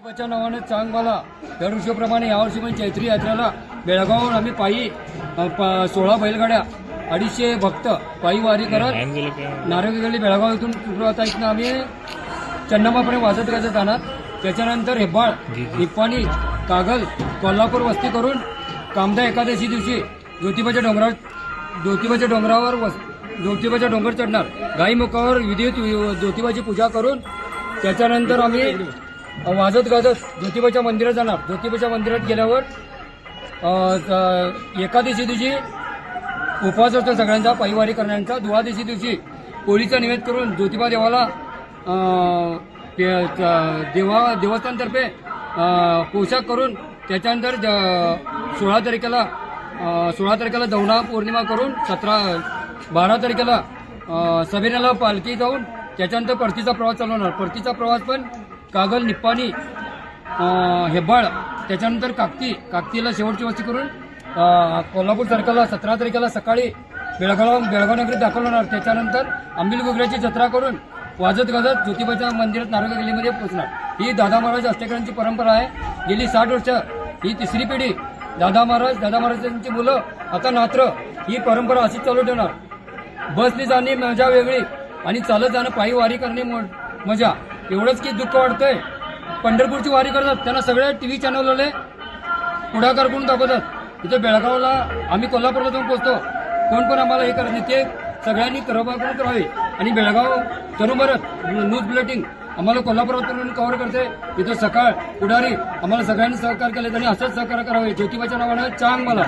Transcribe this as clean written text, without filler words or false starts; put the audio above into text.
ज्योतिबाच्या नावाने चांगबाला दरवर्षीप्रमाणे यावर्षी पण चैत्री यात्रेला बेळगावहून आम्ही पायी 16 बैलगाड्या 250 भक्त पायी वारी करत नारळी बेळगाव इथून सुरुवात इथनं आम्ही चन्नमापर्यंत वाजत गाजत जाणार. त्याच्यानंतर हेब्बाळ, निप्पाणी, कागल, कोल्हापूर वस्ती करून कामदा एकादशी दिवशी ज्योतिबाच्या डोंगर चढणार. गाई मुखावर विधिवत ज्योतिबाची पूजा करून त्याच्यानंतर आम्ही वाजत गाजत ज्योतिबाच्या मंदिरात जाणार. ज्योतिबाच्या मंदिरात गेल्यावर एकादशी दिवशी उपवास असतो सगळ्यांचा पायीवारी करण्याचा. द्वादशी दिवशी पोळीचा निवेद करून ज्योतिबा देवाला देवस्थानतर्फे पोशाख करून त्याच्यानंतर 16 तारखेला दवणा पौर्णिमा करून 12 तारखेला सबेऱ्याला पालखी जाऊन त्याच्यानंतर परतीचा प्रवास चालवणार. परतीचा प्रवास पण कागल, निप्पाणी, हेब्बाळ, त्याच्यानंतर काकतीला शेवटची वस्ती करून कोल्हापूर तारखेला 17 तारखेला सकाळी बेळगाव नगरीत दाखल होणार. त्याच्यानंतर आंबिलगुगऱ्याची जत्रा करून वाजत गाजत ज्योतिबाच्या मंदिरात नारळ गल्लीमध्ये पोहोचणार. ही दादा महाराज अस्तेकरांची परंपरा आहे. गेली 60 वर्ष ही तिसरी पिढी दादा महाराजांची मुलं आता नात्र ही परंपरा अशीच चालू ठेवणार. बसने जाणे मजा वेगळी आणि चालत जाणं पायी वारी करणे मजा. एवढंच की दुःख वाटतंय, पंढरपूरची वारी करतात त्यांना सगळ्या टीव्ही चॅनलवाले पुढाकार करून दाखवतात. इथे बेळगावला आम्ही कोल्हापूरला जाऊन पोहोचतो, कोण आम्हाला हे करत नाही. ते सगळ्यांनी करून करावे. आणि बेळगाव तरुणभारत न्यूज बुलेटिन आम्हाला कोल्हापुरातून कव्हर करते. इथं सकाळ पुढारी आम्हाला सगळ्यांनी सहकार्य केले आणि असंच सहकार्य करावे. ज्योतिबाच्या नावानं चांग मला.